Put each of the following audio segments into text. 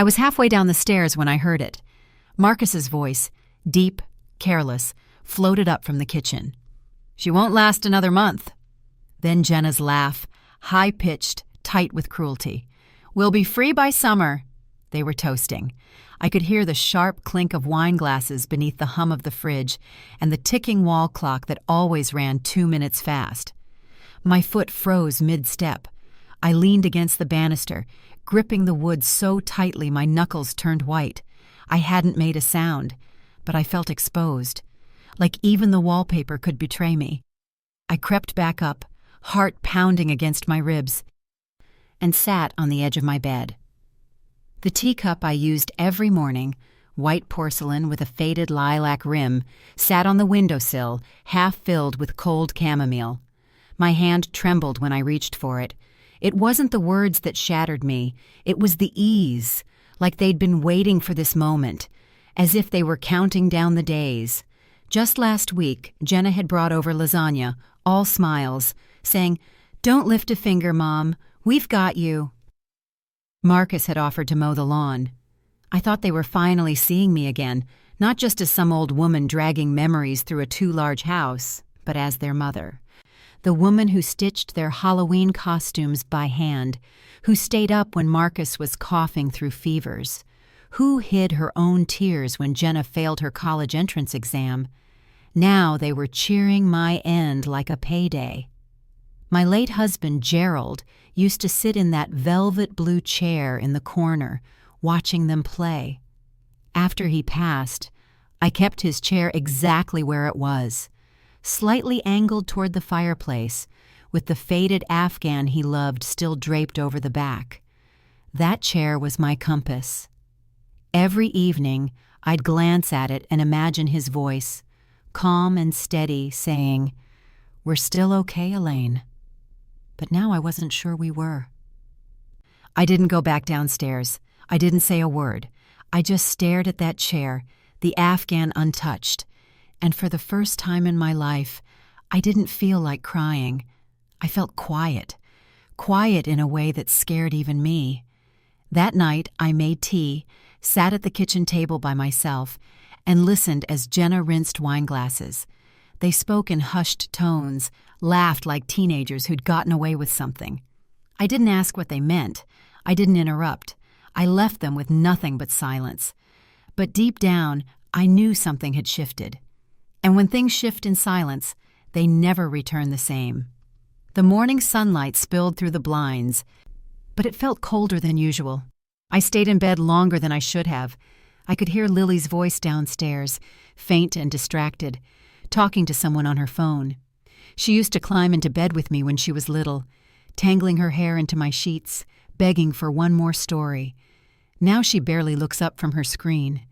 I was halfway down the stairs when I heard it. Marcus's voice, deep, careless, floated up from the kitchen. "She won't last another month." Then Jenna's laugh, high-pitched, tight with cruelty. "We'll be free by summer." They were toasting. I could hear the sharp clink of wine glasses beneath the hum of the fridge and the ticking wall clock that always ran 2 minutes fast. My foot froze mid-step. I leaned against the banister, gripping the wood so tightly my knuckles turned white. I hadn't made a sound, but I felt exposed, like even the wallpaper could betray me. I crept back up, heart pounding against my ribs, and sat on the edge of my bed. The teacup I used every morning, white porcelain with a faded lilac rim, sat on the windowsill, half filled with cold chamomile. My hand trembled when I reached for it. It wasn't the words that shattered me, it was the ease, like they'd been waiting for this moment, as if they were counting down the days. Just last week, Jenna had brought over lasagna, all smiles, saying, "Don't lift a finger, Mom. We've got you." Marcus had offered to mow the lawn. I thought they were finally seeing me again, not just as some old woman dragging memories through a too-large house, but as their mother. The woman who stitched their Halloween costumes by hand, who stayed up when Marcus was coughing through fevers, who hid her own tears when Jenna failed her college entrance exam. Now they were cheering my end like a payday. My late husband, Gerald, used to sit in that velvet blue chair in the corner, watching them play. After he passed, I kept his chair exactly where it was, slightly angled toward the fireplace, with the faded afghan he loved still draped over the back. That chair was my compass. Every evening, I'd glance at it and imagine his voice, calm and steady, saying, "We're still okay, Elaine." But now I wasn't sure we were. I didn't go back downstairs. I didn't say a word. I just stared at that chair, the afghan untouched, and for the first time in my life, I didn't feel like crying. I felt quiet in a way that scared even me. That night, I made tea, sat at the kitchen table by myself, and listened as Jenna rinsed wine glasses. They spoke in hushed tones, laughed like teenagers who'd gotten away with something. I didn't ask what they meant. I didn't interrupt. I left them with nothing but silence. But deep down, I knew something had shifted. And when things shift in silence, they never return the same. The morning sunlight spilled through the blinds, but it felt colder than usual. I stayed in bed longer than I should have. I could hear Lily's voice downstairs, faint and distracted, talking to someone on her phone. She used to climb into bed with me when she was little, tangling her hair into my sheets, begging for one more story. Now she barely looks up from her screen.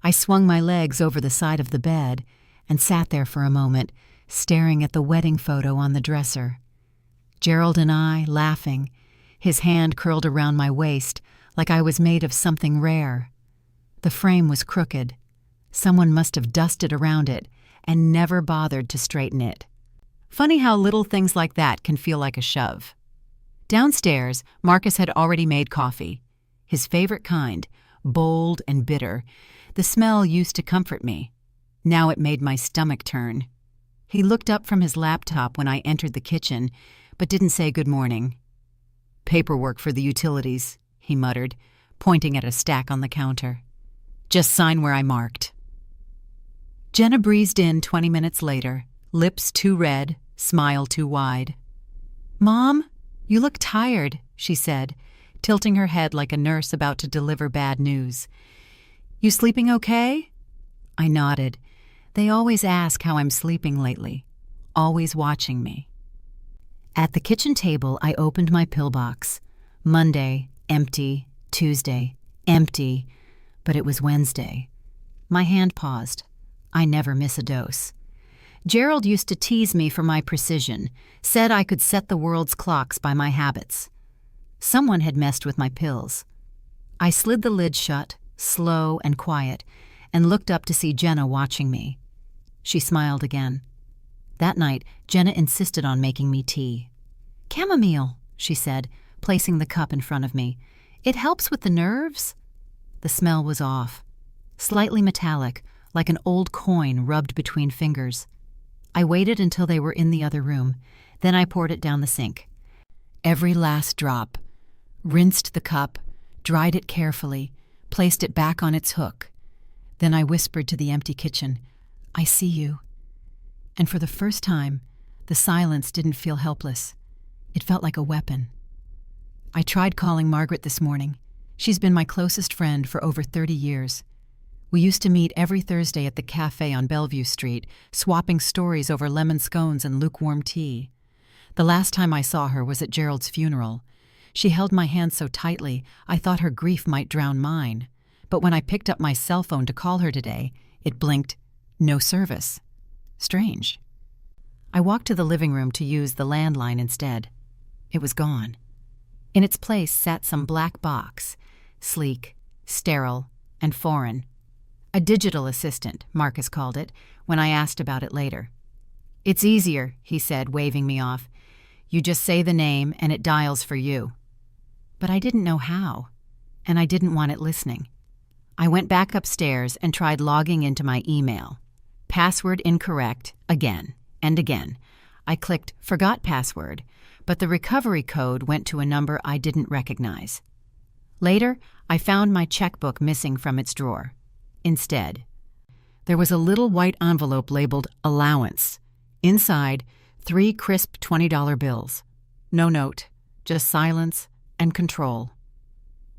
I swung my legs over the side of the bed and sat there for a moment, staring at the wedding photo on the dresser. Gerald and I, laughing, his hand curled around my waist like I was made of something rare. The frame was crooked. Someone must have dusted around it and never bothered to straighten it. Funny how little things like that can feel like a shove. Downstairs, Marcus had already made coffee. His favorite kind, bold and bitter. The smell used to comfort me. Now it made my stomach turn. He looked up from his laptop when I entered the kitchen, but didn't say good morning. "Paperwork for the utilities," he muttered, pointing at a stack on the counter. "Just sign where I marked." Jenna breezed in 20 minutes later, lips too red, smile too wide. "Mom, you look tired," she said, tilting her head like a nurse about to deliver bad news. "You sleeping okay?" I nodded. They always ask how I'm sleeping lately, always watching me. At the kitchen table, I opened my pillbox. Monday, empty. Tuesday, empty. But it was Wednesday. My hand paused. I never miss a dose. Gerald used to tease me for my precision, said I could set the world's clocks by my habits. Someone had messed with my pills. I slid the lid shut, slow and quiet, and looked up to see Jenna watching me. She smiled again. That night, Jenna insisted on making me tea. "Chamomile," she said, placing the cup in front of me. "It helps with the nerves." The smell was off. Slightly metallic, like an old coin rubbed between fingers. I waited until they were in the other room. Then I poured it down the sink. Every last drop. Rinsed the cup, dried it carefully, placed it back on its hook. Then I whispered to the empty kitchen, "I see you." And for the first time, the silence didn't feel helpless. It felt like a weapon. I tried calling Margaret this morning. She's been my closest friend for over 30 years. We used to meet every Thursday at the cafe on Bellevue Street, swapping stories over lemon scones and lukewarm tea. The last time I saw her was at Gerald's funeral. She held my hand so tightly, I thought her grief might drown mine. But when I picked up my cell phone to call her today, it blinked, "No service." Strange. I walked to the living room to use the landline instead. It was gone. In its place sat some black box, sleek, sterile, and foreign. A digital assistant, Marcus called it, when I asked about it later. "It's easier," he said, waving me off. "You just say the name and it dials for you." But I didn't know how, and I didn't want it listening. I went back upstairs and tried logging into my email. Password incorrect, again and again. I clicked Forgot Password, but the recovery code went to a number I didn't recognize. Later, I found my checkbook missing from its drawer. Instead, there was a little white envelope labeled Allowance. Inside, 3 crisp $20 bills. No note, just silence and control.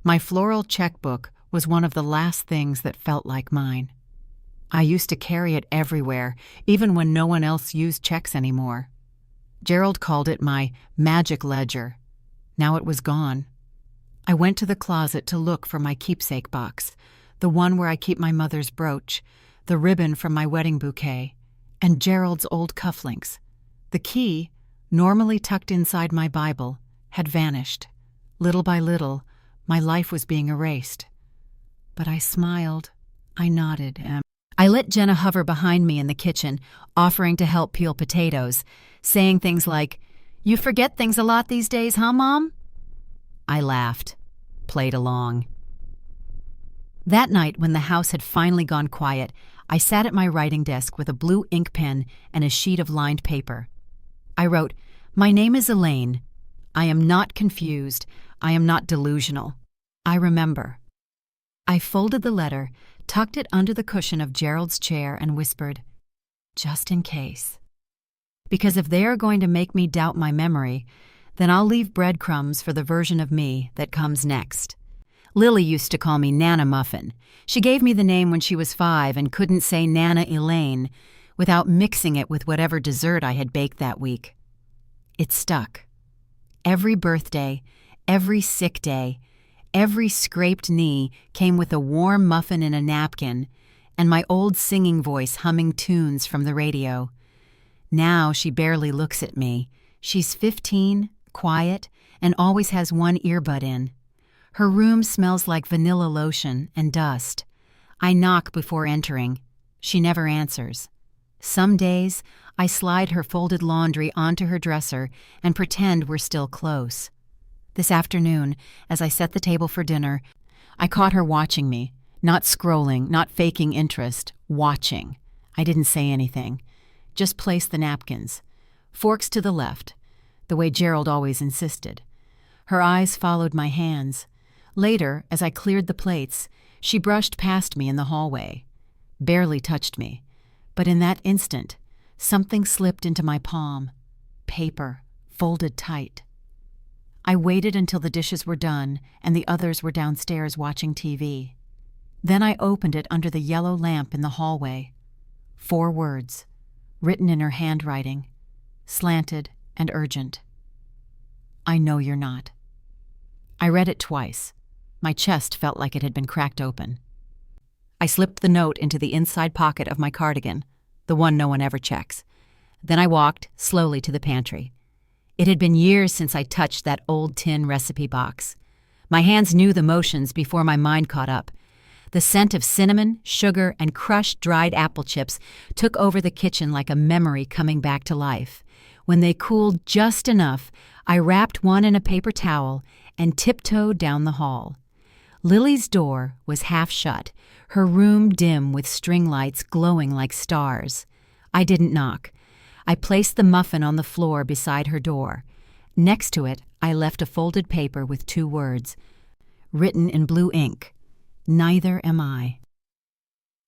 My floral checkbook was one of the last things that felt like mine. I used to carry it everywhere, even when no one else used checks anymore. Gerald called it my magic ledger. Now it was gone. I went to the closet to look for my keepsake box, the one where I keep my mother's brooch, the ribbon from my wedding bouquet, and Gerald's old cufflinks. The key, normally tucked inside my Bible, had vanished. Little by little, my life was being erased. But I smiled. I nodded. I let Jenna hover behind me in the kitchen, offering to help peel potatoes, saying things like, "You forget things a lot these days, huh, Mom?" I laughed, played along. That night, when the house had finally gone quiet, I sat at my writing desk with a blue ink pen and a sheet of lined paper. I wrote, "My name is Elaine. I am not confused. I am not delusional. I remember." I folded the letter, tucked it under the cushion of Gerald's chair, and whispered, "Just in case. Because if they are going to make me doubt my memory, then I'll leave breadcrumbs for the version of me that comes next." Lily used to call me Nana Muffin. She gave me the name when she was 5 and couldn't say Nana Elaine without mixing it with whatever dessert I had baked that week. It stuck. Every birthday, every sick day, every scraped knee came with a warm muffin in a napkin and my old singing voice humming tunes from the radio. Now she barely looks at me. She's 15, quiet, and always has one earbud in. Her room smells like vanilla lotion and dust. I knock before entering. She never answers. Some days, I slide her folded laundry onto her dresser and pretend we're still close. This afternoon, as I set the table for dinner, I caught her watching me, not scrolling, not faking interest, watching. I didn't say anything. Just placed the napkins. Forks to the left, the way Gerald always insisted. Her eyes followed my hands. Later, as I cleared the plates, she brushed past me in the hallway. Barely touched me. But in that instant, something slipped into my palm. Paper, folded tight. I waited until the dishes were done and the others were downstairs watching TV. Then I opened it under the yellow lamp in the hallway. 4 words, written in her handwriting, slanted and urgent. "I know you're not." I read it twice. My chest felt like it had been cracked open. I slipped the note into the inside pocket of my cardigan, the one no one ever checks. Then I walked slowly to the pantry. It had been years since I touched that old tin recipe box. My hands knew the motions before my mind caught up. The scent of cinnamon, sugar, and crushed dried apple chips took over the kitchen like a memory coming back to life. When they cooled just enough, I wrapped one in a paper towel and tiptoed down the hall. Lily's door was half shut, her room dim with string lights glowing like stars. I didn't knock. I placed the muffin on the floor beside her door. Next to it, I left a folded paper with 2 words, written in blue ink, "Neither am I."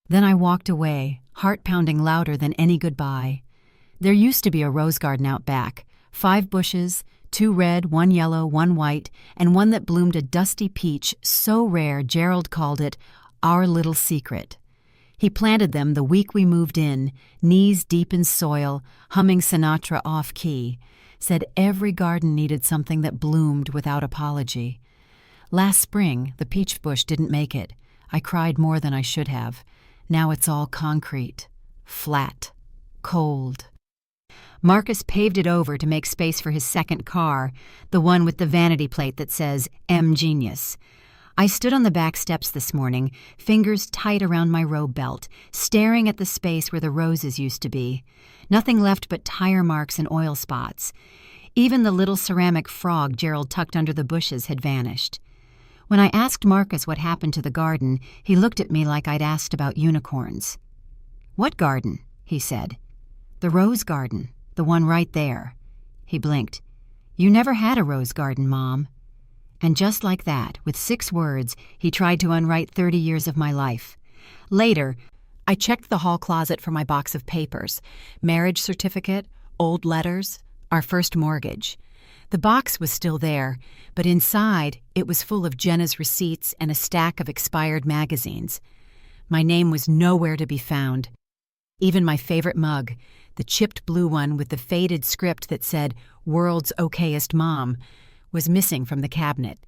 Then I walked away, heart pounding louder than any goodbye. There used to be a rose garden out back, 5 bushes, 2 red, 1 yellow, 1 white, and one that bloomed a dusty peach so rare Gerald called it our little secret. He planted them the week we moved in, knees deep in soil, humming Sinatra off-key, said every garden needed something that bloomed without apology. Last spring, the peach bush didn't make it. I cried more than I should have. Now it's all concrete, flat, cold. Marcus paved it over to make space for his second car, the one with the vanity plate that says M Genius. I stood on the back steps this morning, fingers tight around my robe belt, staring at the space where the roses used to be. Nothing left but tire marks and oil spots. Even the little ceramic frog Gerald tucked under the bushes had vanished. When I asked Marcus what happened to the garden, he looked at me like I'd asked about unicorns. "What garden?" he said. "The rose garden. The one right there." He blinked. "You never had a rose garden, Mom." And just like that, with 6 words, he tried to unwrite 30 years of my life. Later, I checked the hall closet for my box of papers, marriage certificate, old letters, our first mortgage. The box was still there, but inside it was full of Jenna's receipts and a stack of expired magazines. My name was nowhere to be found. Even my favorite mug, the chipped blue one with the faded script that said, "World's Okayest Mom," was missing from the cabinet.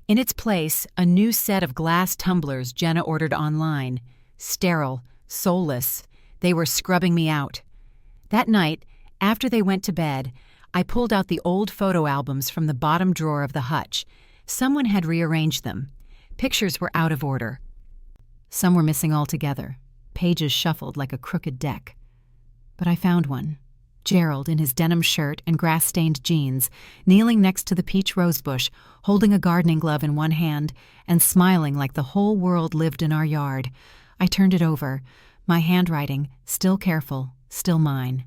In its place, a new set of glass tumblers Jenna ordered online. Sterile, soulless, they were scrubbing me out. That night, after they went to bed, I pulled out the old photo albums from the bottom drawer of the hutch. Someone had rearranged them. Pictures were out of order. Some were missing altogether, pages shuffled like a crooked deck. But I found one. Gerald in his denim shirt and grass-stained jeans, kneeling next to the peach rosebush, holding a gardening glove in one hand and smiling like the whole world lived in our yard. I turned it over, my handwriting, still careful, still mine.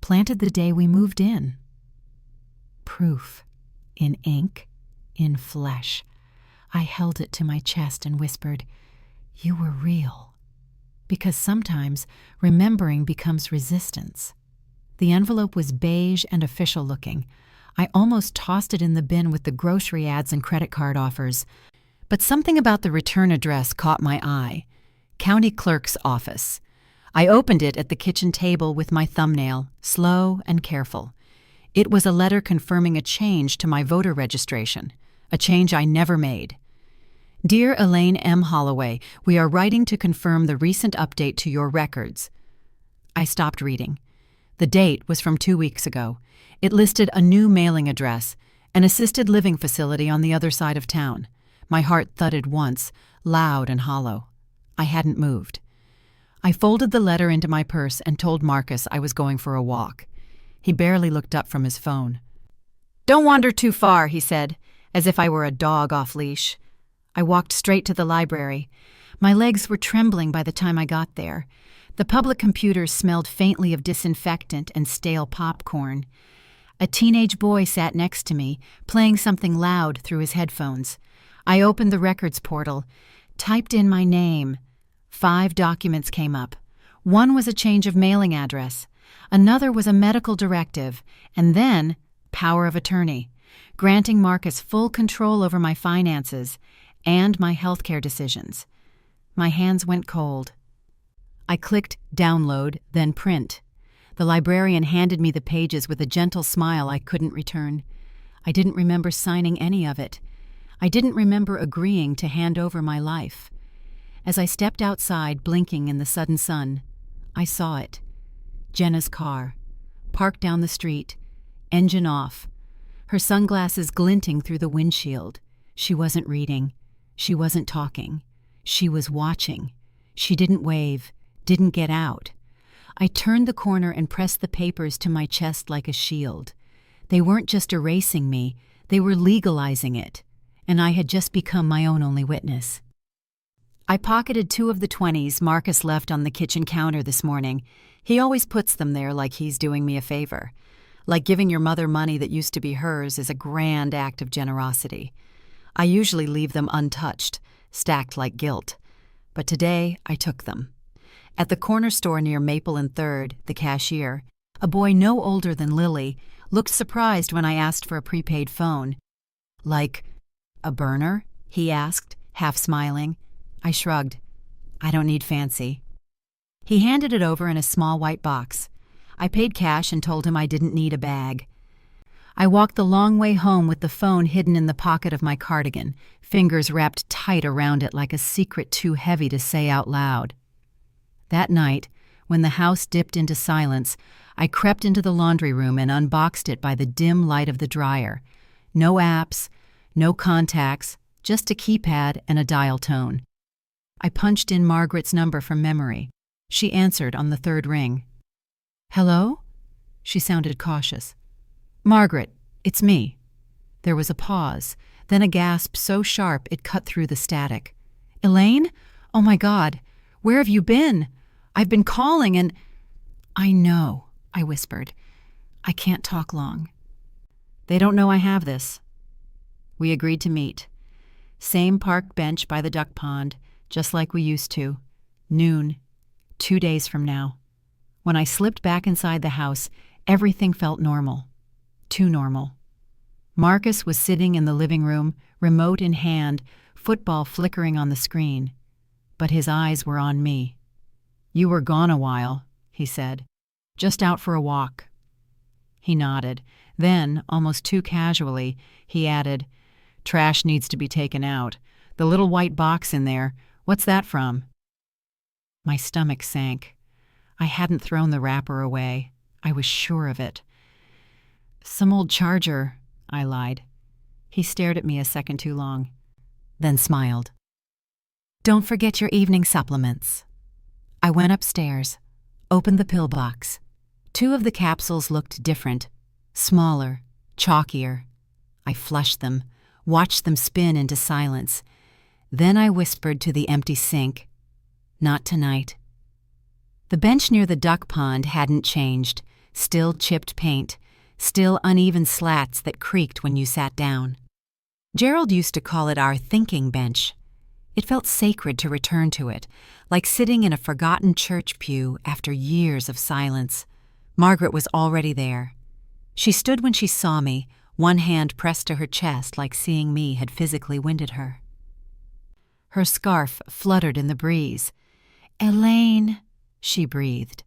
Planted the day we moved in. Proof. In ink, in flesh. I held it to my chest and whispered, "You were real." Because sometimes remembering becomes resistance. The envelope was beige and official-looking. I almost tossed it in the bin with the grocery ads and credit card offers. But something about the return address caught my eye. County Clerk's Office. I opened it at the kitchen table with my thumbnail, slow and careful. It was a letter confirming a change to my voter registration, a change I never made. "Dear Elaine M. Holloway, we are writing to confirm the recent update to your records." I stopped reading. The date was from 2 weeks ago. It listed a new mailing address, an assisted living facility on the other side of town. My heart thudded once, loud and hollow. I hadn't moved. I folded the letter into my purse and told Marcus I was going for a walk. He barely looked up from his phone. "Don't wander too far," he said, as if I were a dog off leash. I walked straight to the library. My legs were trembling by the time I got there. The public computers smelled faintly of disinfectant and stale popcorn. A teenage boy sat next to me, playing something loud through his headphones. I opened the records portal, typed in my name. 5 documents came up. One was a change of mailing address. Another was a medical directive, and then power of attorney, granting Marcus full control over my finances and my healthcare decisions. My hands went cold. I clicked download, then print. The librarian handed me the pages with a gentle smile I couldn't return. I didn't remember signing any of it. I didn't remember agreeing to hand over my life. As I stepped outside, blinking in the sudden sun, I saw it. Jenna's car, parked down the street, engine off, her sunglasses glinting through the windshield. She wasn't reading. She wasn't talking. She was watching. She didn't wave, didn't get out. I turned the corner and pressed the papers to my chest like a shield. They weren't just erasing me, they were legalizing it. and I had just become my own only witness. I pocketed 2 of the 20s Marcus left on the kitchen counter this morning. He always puts them there like he's doing me a favor. Like giving your mother money that used to be hers is a grand act of generosity. I usually leave them untouched, stacked like guilt. But today, I took them. At the corner store near Maple and 3rd, the cashier, a boy no older than Lily, looked surprised when I asked for a prepaid phone. "Like, a burner?" he asked, half smiling. I shrugged. "I don't need fancy." He handed it over in a small white box. I paid cash and told him I didn't need a bag. I walked the long way home with the phone hidden in the pocket of my cardigan, fingers wrapped tight around it like a secret too heavy to say out loud. That night, when the house dipped into silence, I crept into the laundry room and unboxed it by the dim light of the dryer. No apps, no contacts, just a keypad and a dial tone. I punched in Margaret's number from memory. She answered on the 3rd ring. "Hello?" She sounded cautious. "Margaret, it's me." There was a pause, then a gasp so sharp it cut through the static. "Elaine? Oh my God, where have you been? I've been calling and—" "I know," I whispered. "I can't talk long." "They don't know I have this." We agreed to meet. Same park bench by the duck pond, just like we used to. Noon, 2 days from now. When I slipped back inside the house, everything felt normal. Too normal. Marcus was sitting in the living room, remote in hand, football flickering on the screen. But his eyes were on me. "You were gone a while," he said. "Just out for a walk." He nodded. Then, almost too casually, he added, "Trash needs to be taken out. The little white box in there, what's that from?" My stomach sank. I hadn't thrown the wrapper away. I was sure of it. "Some old charger," I lied. He stared at me a second too long, then smiled. "Don't forget your evening supplements." I went upstairs, opened the pill box. 2 of the capsules looked different, smaller, chalkier. I flushed them, watched them spin into silence. Then I whispered to the empty sink, "Not tonight." The bench near the duck pond hadn't changed, still chipped paint, still uneven slats that creaked when you sat down. Gerald used to call it our thinking bench. It felt sacred to return to it, like sitting in a forgotten church pew after years of silence. Margaret was already there. She stood when she saw me, one hand pressed to her chest like seeing me had physically winded her. Her scarf fluttered in the breeze. "Elaine," she breathed.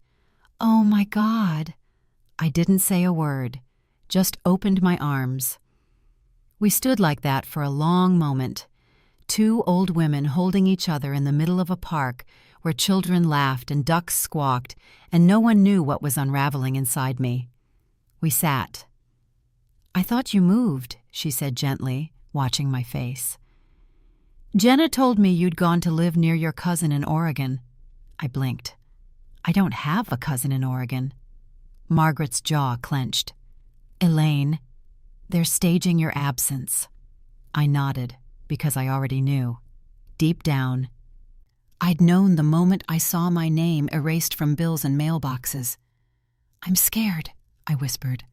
"Oh my God." I didn't say a word, just opened my arms. We stood like that for a long moment, 2 old women holding each other in the middle of a park where children laughed and ducks squawked and no one knew what was unraveling inside me. We sat. "I thought you moved," she said gently, watching my face. "Jenna told me you'd gone to live near your cousin in Oregon." I blinked. "I don't have a cousin in Oregon." Margaret's jaw clenched. "Elaine, they're staging your absence." I nodded, because I already knew. Deep down, I'd known the moment I saw my name erased from bills and mailboxes. "I'm scared," I whispered.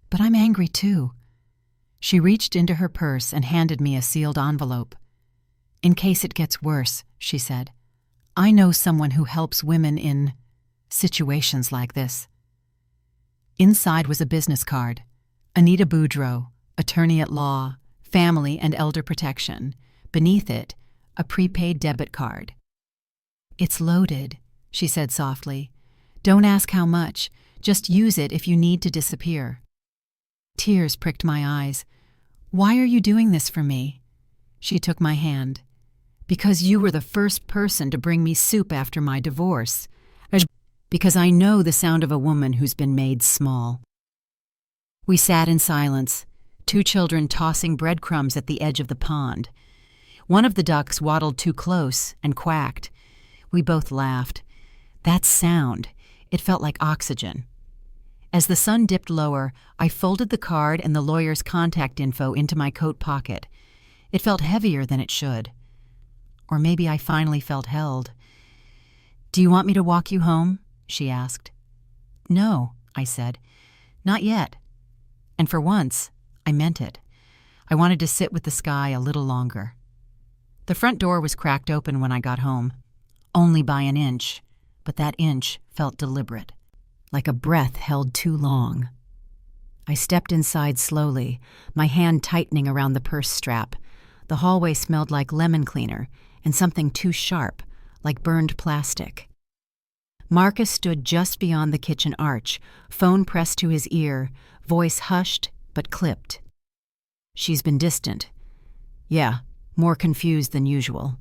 "But I'm angry too." She reached into her purse and handed me a sealed envelope. "In case it gets worse," she said. "I know someone who helps women in situations like this." Inside was a business card. Anita Boudreau, attorney at law, family and elder protection. Beneath it, a prepaid debit card. "It's loaded," she said softly. "Don't ask how much. Just use it if you need to disappear." Tears pricked my eyes. "Why are you doing this for me?" She took my hand. "Because you were the first person to bring me soup after my divorce. Because I know the sound of a woman who's been made small." We sat in silence, 2 children tossing breadcrumbs at the edge of the pond. One of the ducks waddled too close and quacked. We both laughed. That sound, it felt like oxygen. As the sun dipped lower, I folded the card and the lawyer's contact info into my coat pocket. It felt heavier than it should. Or maybe I finally felt held. "Do you want me to walk you home?" she asked. "No," I said. "Not yet." And for once, I meant it. I wanted to sit with the sky a little longer. The front door was cracked open when I got home. Only by an inch, but that inch felt deliberate, like a breath held too long. I stepped inside slowly, my hand tightening around the purse strap. The hallway smelled like lemon cleaner and something too sharp, like burned plastic. Marcus stood just beyond the kitchen arch, phone pressed to his ear, voice hushed but clipped. "She's been distant." "Yeah, more confused than usual."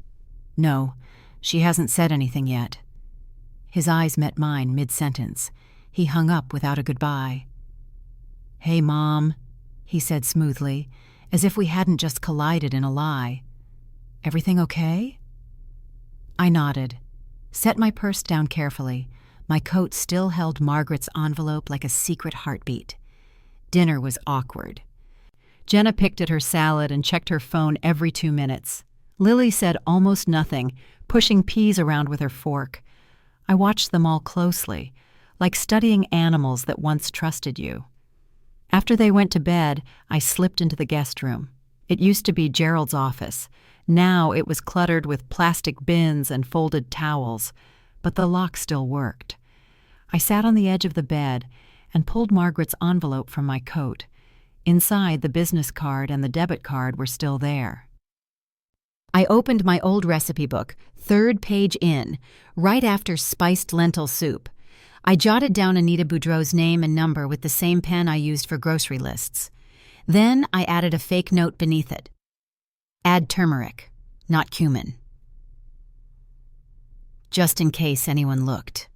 "No, she hasn't said anything yet." His eyes met mine mid-sentence. He hung up without a goodbye. "Hey, Mom," he said smoothly, as if we hadn't just collided in a lie. "Everything okay?" I nodded, set my purse down carefully. My coat still held Margaret's envelope like a secret heartbeat. Dinner was awkward. Jenna picked at her salad and checked her phone every 2 minutes. Lily said almost nothing, pushing peas around with her fork. I watched them all closely, like studying animals that once trusted you. After they went to bed, I slipped into the guest room. It used to be Gerald's office. Now it was cluttered with plastic bins and folded towels, but the lock still worked. I sat on the edge of the bed and pulled Margaret's envelope from my coat. Inside, the business card and the debit card were still there. I opened my old recipe book, 3rd page in, right after spiced lentil soup. I jotted down Anita Boudreau's name and number with the same pen I used for grocery lists. Then I added a fake note beneath it. "Add turmeric, not cumin." Just in case anyone looked.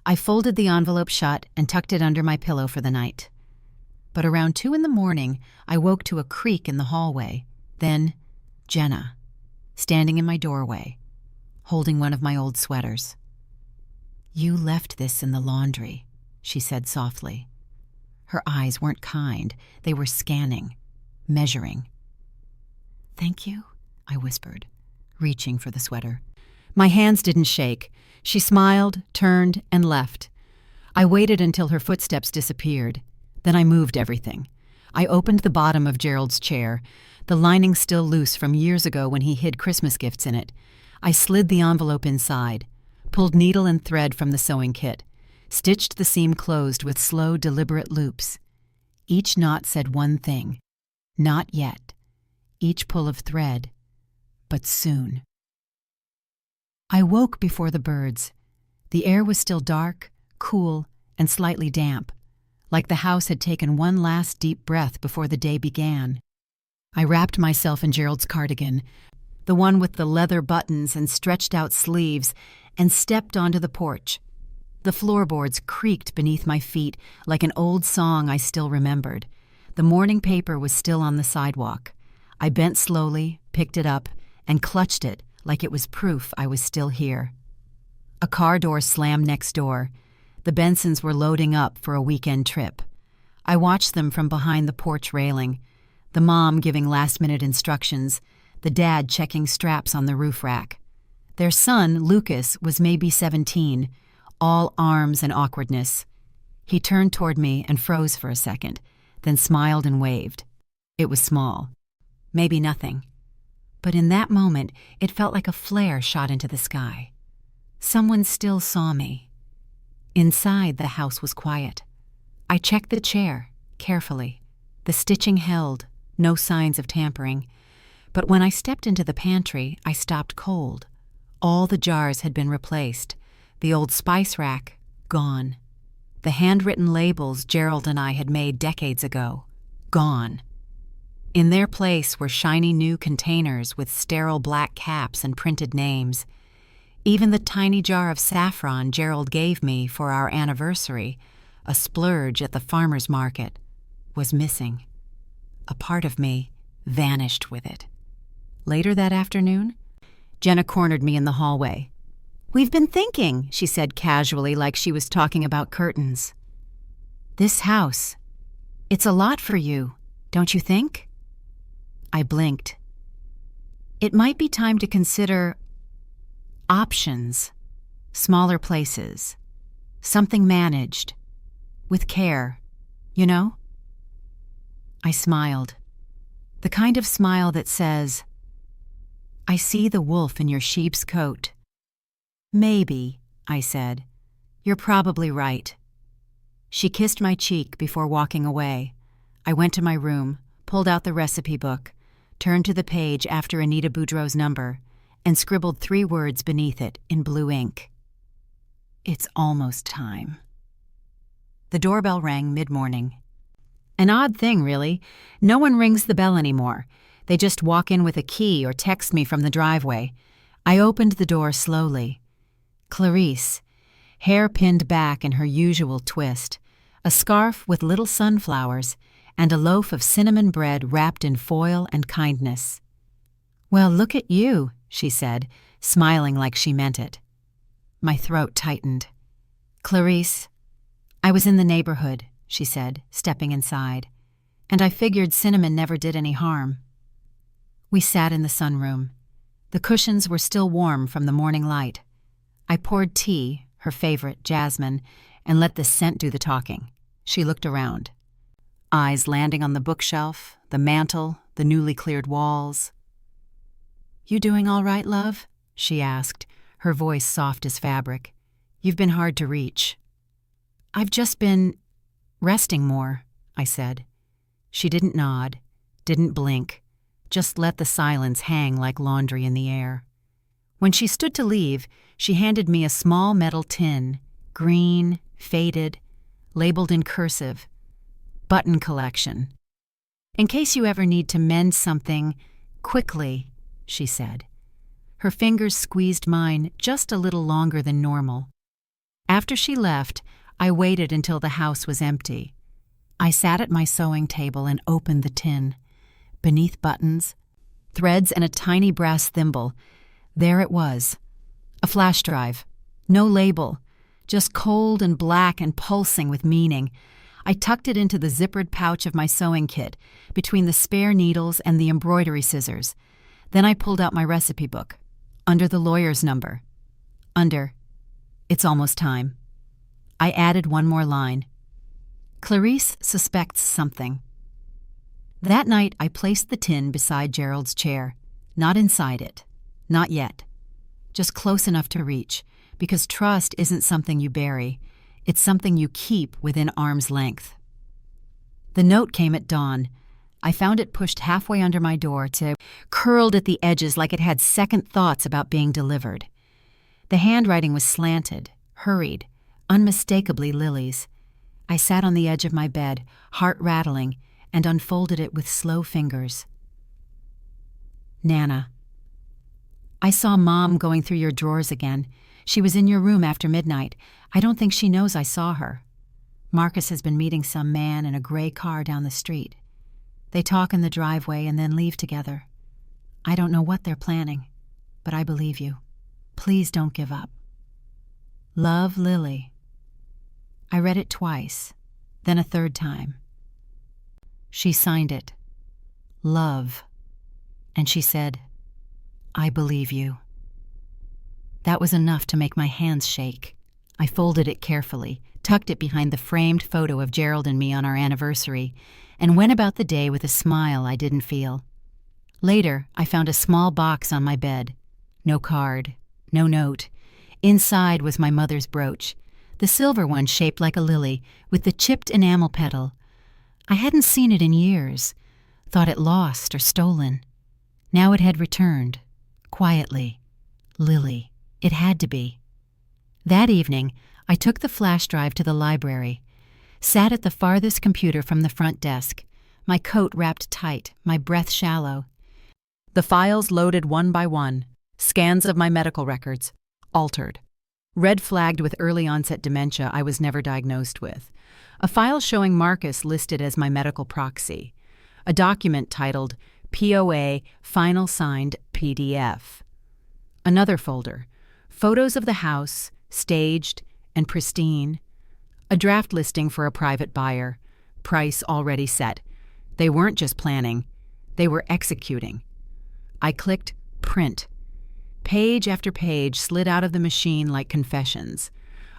I folded the envelope shut and tucked it under my pillow for the night. But around 2 a.m, I woke to a creak in the hallway. Then, Jenna, standing in my doorway, holding one of my old sweaters. "You left this in the laundry," she said softly. Her eyes weren't kind. They were scanning, measuring. "Thank you," I whispered, reaching for the sweater. My hands didn't shake. She smiled, turned, and left. I waited until her footsteps disappeared. Then I moved everything. I opened the bottom of Gerald's chair, the lining still loose from years ago when he hid Christmas gifts in it. I slid the envelope inside, pulled needle and thread from the sewing kit, stitched the seam closed with slow, deliberate loops. Each knot said one thing: not yet. Each pull of thread, but soon. I woke before the birds. The air was still dark, cool, and slightly damp, like the house had taken one last deep breath before the day began. I wrapped myself in Gerald's cardigan, the one with the leather buttons and stretched-out sleeves, and stepped onto the porch. The floorboards creaked beneath my feet like an old song I still remembered. The morning paper was still on the sidewalk. I bent slowly, picked it up, and clutched it like it was proof I was still here. A car door slammed next door. The Bensons were loading up for a weekend trip. I watched them from behind the porch railing, the mom giving last-minute instructions, the dad checking straps on the roof rack. Their son, Lucas, was maybe 17, all arms and awkwardness. He turned toward me and froze for a second, then smiled and waved. It was small. Maybe nothing. But in that moment, it felt like a flare shot into the sky. Someone still saw me. Inside, the house was quiet. I checked the chair, carefully. The stitching held, no signs of tampering. But when I stepped into the pantry, I stopped cold. All the jars had been replaced. The old spice rack, gone. The handwritten labels Gerald and I had made decades ago, gone. In their place were shiny new containers with sterile black caps and printed names. Even the tiny jar of saffron Gerald gave me for our anniversary, a splurge at the farmer's market, was missing. A part of me vanished with it. Later that afternoon, Jenna cornered me in the hallway. "We've been thinking," she said casually, like she was talking about curtains. "This house, it's a lot for you, don't you think?" I blinked, It might be time to consider options, smaller places, something managed, with care, you know? I smiled, the kind of smile that says, I see the wolf in your sheep's coat. Maybe, I said. You're probably right. She kissed my cheek before walking away. I went to my room, pulled out the recipe book, turned to the page after Anita Boudreau's number, and scribbled 3 words beneath it in blue ink. It's almost time. The doorbell rang mid-morning. An odd thing, really. No one rings the bell anymore. They just walk in with a key or text me from the driveway. I opened the door slowly. Clarice, hair pinned back in her usual twist, a scarf with little sunflowers, and a loaf of cinnamon bread wrapped in foil and kindness. Well, look at you, she said, smiling like she meant it. My throat tightened. Clarice, I was in the neighborhood, she said, stepping inside, and I figured cinnamon never did any harm. We sat in the sunroom. The cushions were still warm from the morning light. I poured tea, her favorite, jasmine, and let the scent do the talking. She looked around. Eyes landing on the bookshelf, the mantel, the newly cleared walls. You doing all right, love? She asked, her voice soft as fabric. You've been hard to reach. I've just been resting more, I said. She didn't nod, didn't blink, just let the silence hang like laundry in the air. When she stood to leave, she handed me a small metal tin, green, faded, labeled in cursive, button collection. In case you ever need to mend something quickly, she said. Her fingers squeezed mine just a little longer than normal. After she left, I waited until the house was empty. I sat at my sewing table and opened the tin. Beneath buttons, threads, and a tiny brass thimble, there it was. A flash drive. No label. Just cold and black and pulsing with meaning. I tucked it into the zippered pouch of my sewing kit, between the spare needles and the embroidery scissors. Then I pulled out my recipe book. Under the lawyer's number. Under, it's almost time. I added one more line. Clarice suspects something. That night, I placed the tin beside Gerald's chair. Not inside it. Not yet. Just close enough to reach, because trust isn't something you bury. It's something you keep within arm's length. The note came at dawn. I found it pushed halfway under my door to curled at the edges like it had second thoughts about being delivered. The handwriting was slanted, hurried, unmistakably Lily's. I sat on the edge of my bed, heart rattling, and unfolded it with slow fingers. Nana. I saw Mom going through your drawers again. She was in your room after midnight. I don't think she knows I saw her. Marcus has been meeting some man in a gray car down the street. They talk in the driveway and then leave together. I don't know what they're planning, but I believe you. Please don't give up. Love, Lily. I read it twice, then a third time. She signed it. Love. And she said, I believe you. That was enough to make my hands shake. I folded it carefully, tucked it behind the framed photo of Gerald and me on our anniversary, and went about the day with a smile I didn't feel. Later, I found a small box on my bed. No card, no note. Inside was my mother's brooch, the silver one shaped like a lily, with the chipped enamel petal. I hadn't seen it in years, thought it lost or stolen. Now it had returned, quietly. Lily. It had to be. That evening, I took the flash drive to the library, sat at the farthest computer from the front desk, my coat wrapped tight, my breath shallow. The files loaded one by one, scans of my medical records, altered. Red flagged with early-onset dementia I was never diagnosed with. A file showing Marcus listed as my medical proxy. A document titled POA Final Signed PDF. Another folder. Photos of the house, staged and pristine. A draft listing for a private buyer. Price already set. They weren't just planning. They were executing. I clicked Print. Page after page slid out of the machine like confessions.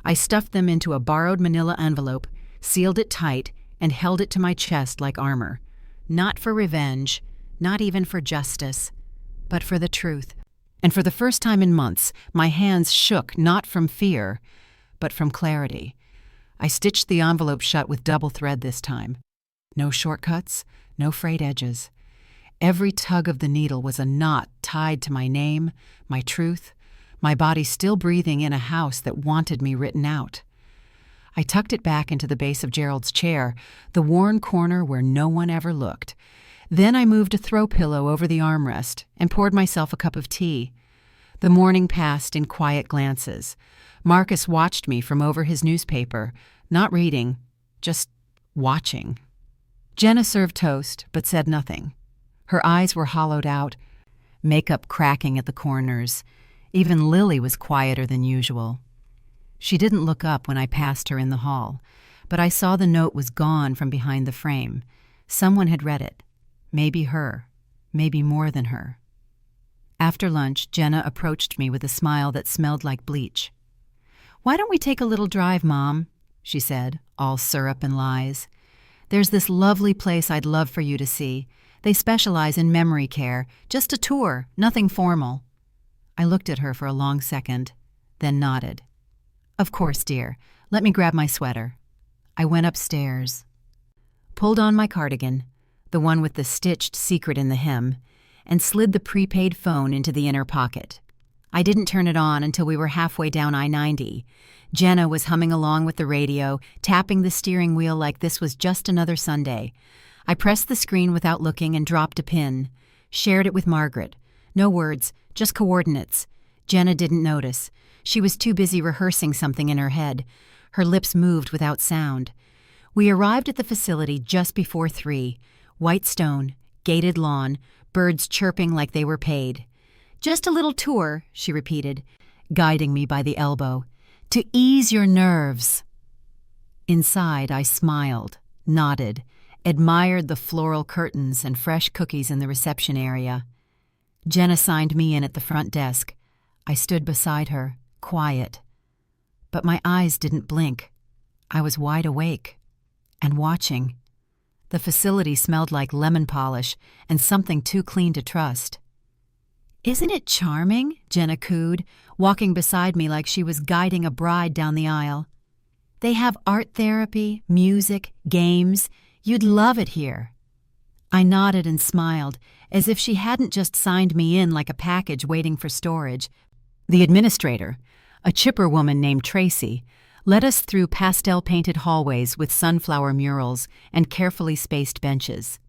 I stuffed them into a borrowed manila envelope, sealed it tight, and held it to my chest like armor. Not for revenge, not even for justice, but for the truth. And for the first time in months, my hands shook not from fear, but from clarity. I stitched the envelope shut with double thread this time. No shortcuts, no frayed edges. Every tug of the needle was a knot tied to my name, my truth, my body still breathing in a house that wanted me written out. I tucked it back into the base of Gerald's chair, the worn corner where no one ever looked. Then I moved a throw pillow over the armrest and poured myself a cup of tea. The morning passed in quiet glances. Marcus watched me from over his newspaper, not reading, just watching. Jenna served toast, but said nothing. Her eyes were hollowed out, makeup cracking at the corners. Even Lily was quieter than usual. She didn't look up when I passed her in the hall, but I saw the note was gone from behind the frame. Someone had read it. Maybe her. Maybe more than her. After lunch, Jenna approached me with a smile that smelled like bleach. "Why don't we take a little drive, Mom?" she said, all syrup and lies. "There's this lovely place I'd love for you to see. They specialize in memory care. Just a tour, nothing formal." I looked at her for a long second, then nodded. "Of course, dear. Let me grab my sweater." I went upstairs, pulled on my cardigan, the one with the stitched secret in the hem, and slid the prepaid phone into the inner pocket. I didn't turn it on until we were halfway down I-90. Jenna was humming along with the radio, tapping the steering wheel like this was just another Sunday. I pressed the screen without looking and dropped a pin. Shared it with Margaret. No words, just coordinates. Jenna didn't notice. She was too busy rehearsing something in her head. Her lips moved without sound. We arrived at the facility just before 3. White stone, gated lawn, birds chirping like they were paid. "Just a little tour," she repeated, guiding me by the elbow. "To ease your nerves." Inside, I smiled, nodded, admired the floral curtains and fresh cookies in the reception area. Jenna signed me in at the front desk. I stood beside her, quiet. But my eyes didn't blink. I was wide awake and watching. The facility smelled like lemon polish and something too clean to trust. "Isn't it charming?" Jenna cooed, walking beside me like she was guiding a bride down the aisle. "They have art therapy, music, games. You'd love it here." I nodded and smiled, as if she hadn't just signed me in like a package waiting for storage. The administrator, a chipper woman named Tracy, led us through pastel-painted hallways with sunflower murals and carefully spaced benches.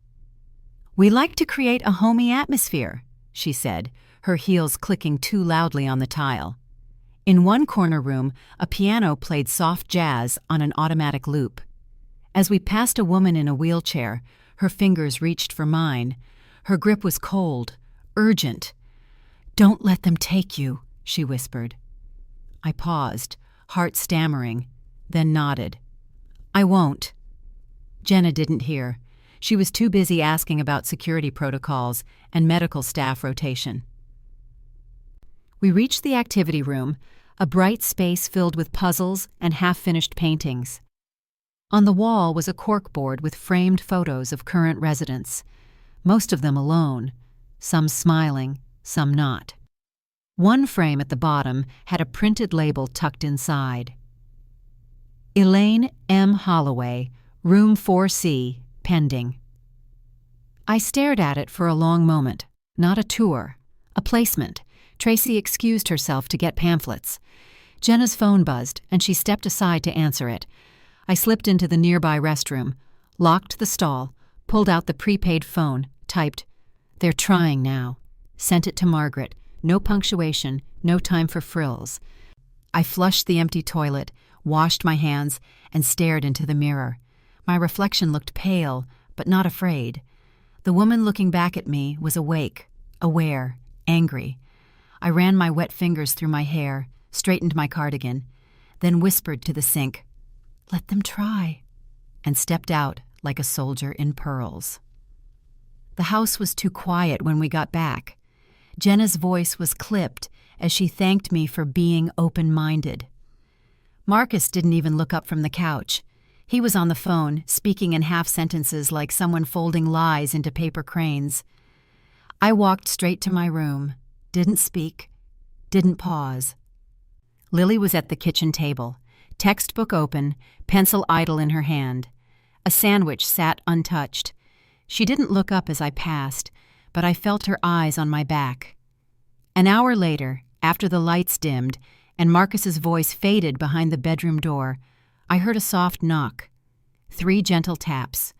"We like to create a homey atmosphere," she said, her heels clicking too loudly on the tile. In one corner room, a piano played soft jazz on an automatic loop. As we passed a woman in a wheelchair, her fingers reached for mine. Her grip was cold, urgent. "Don't let them take you," she whispered. I paused, heart stammering, then nodded. "I won't." Jenna didn't hear. She was too busy asking about security protocols and medical staff rotation. We reached the activity room, a bright space filled with puzzles and half-finished paintings. On the wall was a corkboard with framed photos of current residents, most of them alone, some smiling, some not. One frame at the bottom had a printed label tucked inside. "Elaine M. Holloway, Room 4C, pending." I stared at it for a long moment. Not a tour, a placement. Tracy excused herself to get pamphlets. Jenna's phone buzzed, and she stepped aside to answer it. I slipped into the nearby restroom, locked the stall, pulled out the prepaid phone, typed, "They're trying now." Sent it to Margaret. No punctuation, no time for frills. I flushed the empty toilet, washed my hands, and stared into the mirror. My reflection looked pale, but not afraid. The woman looking back at me was awake, aware, angry. I ran my wet fingers through my hair, straightened my cardigan, then whispered to the sink, "Let them try," and stepped out like a soldier in pearls. The house was too quiet when we got back. Jenna's voice was clipped as she thanked me for being open-minded. Marcus didn't even look up from the couch. He was on the phone, speaking in half sentences like someone folding lies into paper cranes. I walked straight to my room, didn't speak, didn't pause. Lily was at the kitchen table, textbook open, pencil idle in her hand. A sandwich sat untouched. She didn't look up as I passed, but I felt her eyes on my back. An hour later, after the lights dimmed and Marcus's voice faded behind the bedroom door, I heard a soft knock. 3 gentle taps.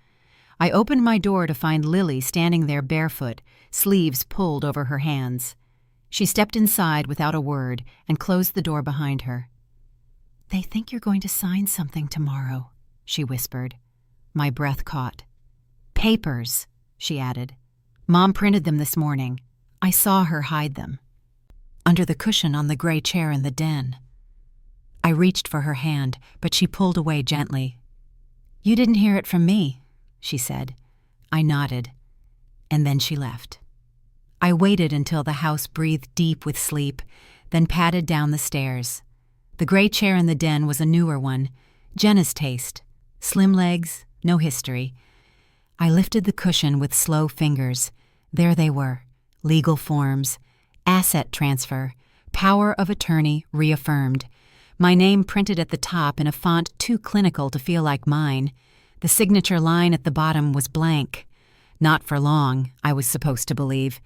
I opened my door to find Lily standing there barefoot, sleeves pulled over her hands. She stepped inside without a word and closed the door behind her. "They think you're going to sign something tomorrow," she whispered. My breath caught. "Papers," she added. "Mom printed them this morning. I saw her hide them." Under the cushion on the gray chair in the den. I reached for her hand, but she pulled away gently. "You didn't hear it from me," she said. I nodded, and then she left. I waited until the house breathed deep with sleep, then padded down the stairs. The gray chair in the den was a newer one, Jenna's taste. Slim legs, no history. I lifted the cushion with slow fingers. There they were, legal forms, asset transfer, power of attorney reaffirmed. My name printed at the top in a font too clinical to feel like mine. The signature line at the bottom was blank. Not for long, I was supposed to believe.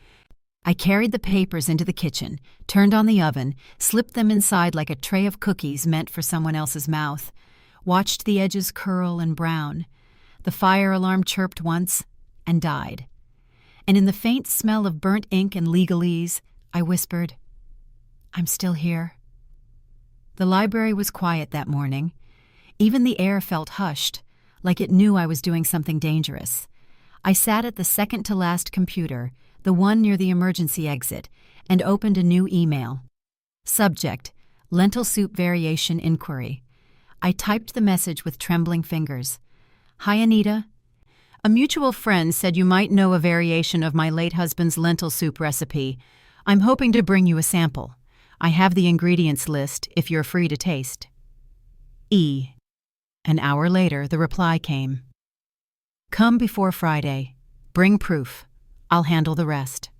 I carried the papers into the kitchen, turned on the oven, slipped them inside like a tray of cookies meant for someone else's mouth, watched the edges curl and brown. The fire alarm chirped once and died. And in the faint smell of burnt ink and legalese, I whispered, "I'm still here." The library was quiet that morning. Even the air felt hushed, like it knew I was doing something dangerous. I sat at the second-to-last computer, the one near the emergency exit, and opened a new email. Subject, lentil soup variation inquiry. I typed the message with trembling fingers. "Hi, Anita. A mutual friend said you might know a variation of my late husband's lentil soup recipe. I'm hoping to bring you a sample. I have the ingredients list if you're free to taste. E." An hour later, the reply came. "Come before Friday. Bring proof. I'll handle the rest."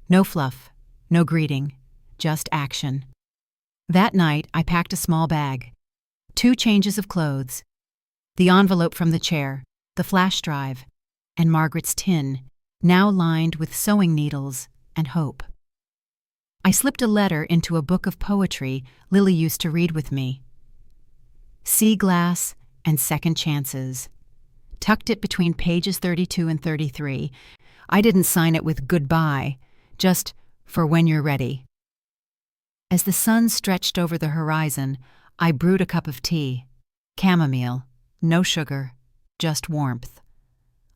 No fluff, no greeting, just action. That night, I packed a small bag. 2 changes of clothes. The envelope from the chair, the flash drive, and Margaret's tin, now lined with sewing needles and hope. I slipped a letter into a book of poetry Lily used to read with me. Sea glass and second chances. Tucked it between pages 32 and 33. I didn't sign it with goodbye, just for when you're ready. As the sun stretched over the horizon, I brewed a cup of tea. Chamomile, no sugar, just warmth.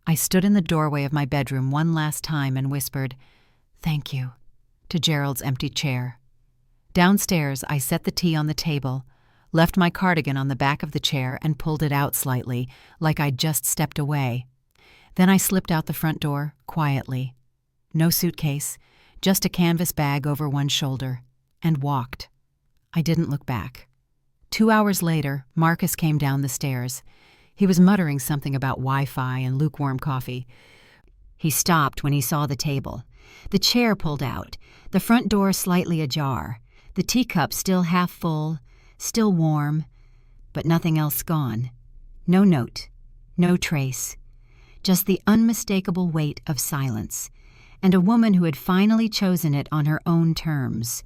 I stood in the doorway of my bedroom one last time and whispered, "Thank you," to Gerald's empty chair. Downstairs, I set the tea on the table, left my cardigan on the back of the chair and pulled it out slightly, like I'd just stepped away. Then I slipped out the front door, quietly. No suitcase, just a canvas bag over one shoulder, and walked. I didn't look back. 2 hours later, Marcus came down the stairs. He was muttering something about Wi-Fi and lukewarm coffee. He stopped when he saw the table. The chair pulled out, the front door slightly ajar, the teacup still half full, still warm, but nothing else gone. No note, no trace, just the unmistakable weight of silence, and a woman who had finally chosen it on her own terms.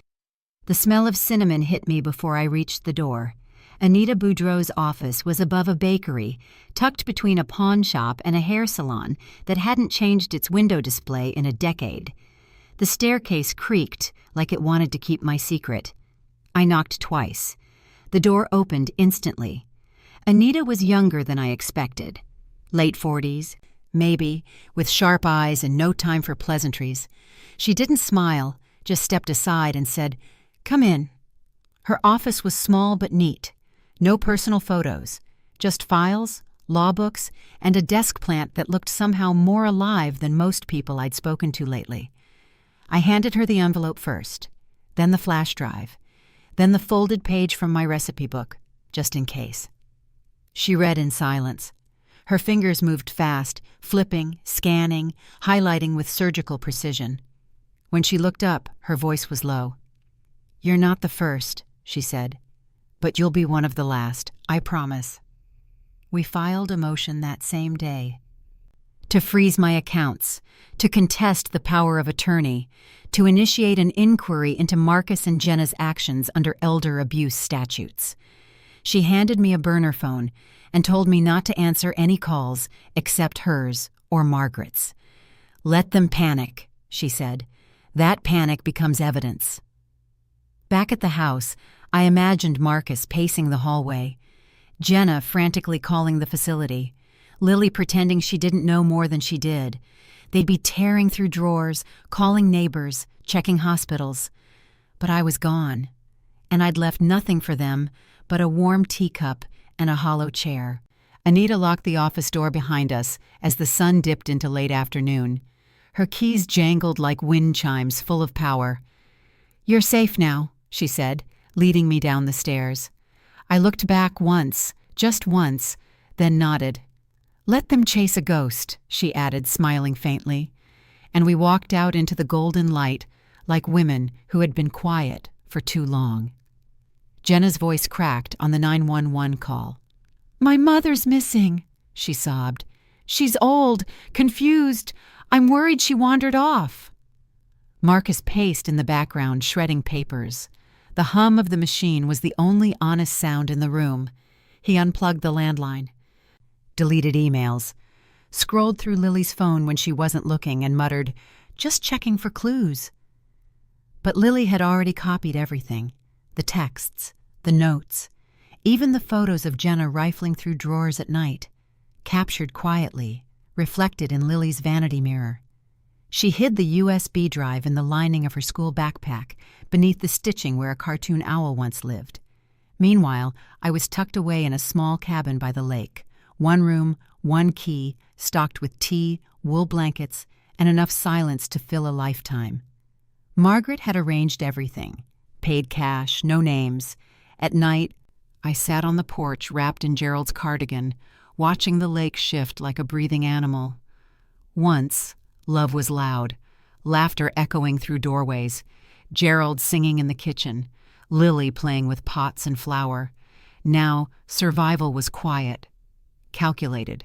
The smell of cinnamon hit me before I reached the door. Anita Boudreau's office was above a bakery, tucked between a pawn shop and a hair salon that hadn't changed its window display in a decade. The staircase creaked like it wanted to keep my secret. I knocked twice. The door opened instantly. Anita was younger than I expected. Late 40s, maybe, with sharp eyes and no time for pleasantries. She didn't smile, just stepped aside and said, "Come in." Her office was small but neat. No personal photos, just files, law books, and a desk plant that looked somehow more alive than most people I'd spoken to lately. I handed her the envelope first, then the flash drive, then the folded page from my recipe book, just in case. She read in silence. Her fingers moved fast, flipping, scanning, highlighting with surgical precision. When she looked up, her voice was low. "You're not the first," she said, "but you'll be one of the last, I promise." We filed a motion that same day. To freeze my accounts, to contest the power of attorney, to initiate an inquiry into Marcus and Jenna's actions under elder abuse statutes. She handed me a burner phone and told me not to answer any calls except hers or Margaret's. "Let them panic," she said. "That panic becomes evidence." Back at the house, I imagined Marcus pacing the hallway, Jenna frantically calling the facility, Lily pretending she didn't know more than she did. They'd be tearing through drawers, calling neighbors, checking hospitals. But I was gone, and I'd left nothing for them but a warm teacup and a hollow chair. Anita locked the office door behind us as the sun dipped into late afternoon. Her keys jangled like wind chimes full of power. "You're safe now," she said, leading me down the stairs. I looked back once, just once, then nodded. "Let them chase a ghost," she added, smiling faintly. And we walked out into the golden light like women who had been quiet for too long. Jenna's voice cracked on the 911 call. "My mother's missing," she sobbed. "She's old, confused. I'm worried she wandered off." Marcus paced in the background, shredding papers. The hum of the machine was the only honest sound in the room. He unplugged the landline, deleted emails, scrolled through Lily's phone when she wasn't looking, and muttered, "Just checking for clues." But Lily had already copied everything. The texts, the notes, even the photos of Jenna rifling through drawers at night, captured quietly, reflected in Lily's vanity mirror. She hid the USB drive in the lining of her school backpack, beneath the stitching where a cartoon owl once lived. Meanwhile, I was tucked away in a small cabin by the lake. One room, one key, stocked with tea, wool blankets, and enough silence to fill a lifetime. Margaret had arranged everything. Paid cash, no names. At night, I sat on the porch wrapped in Gerald's cardigan, watching the lake shift like a breathing animal. Once, love was loud, laughter echoing through doorways, Gerald singing in the kitchen, Lily playing with pots and flour. Now, survival was quiet, calculated,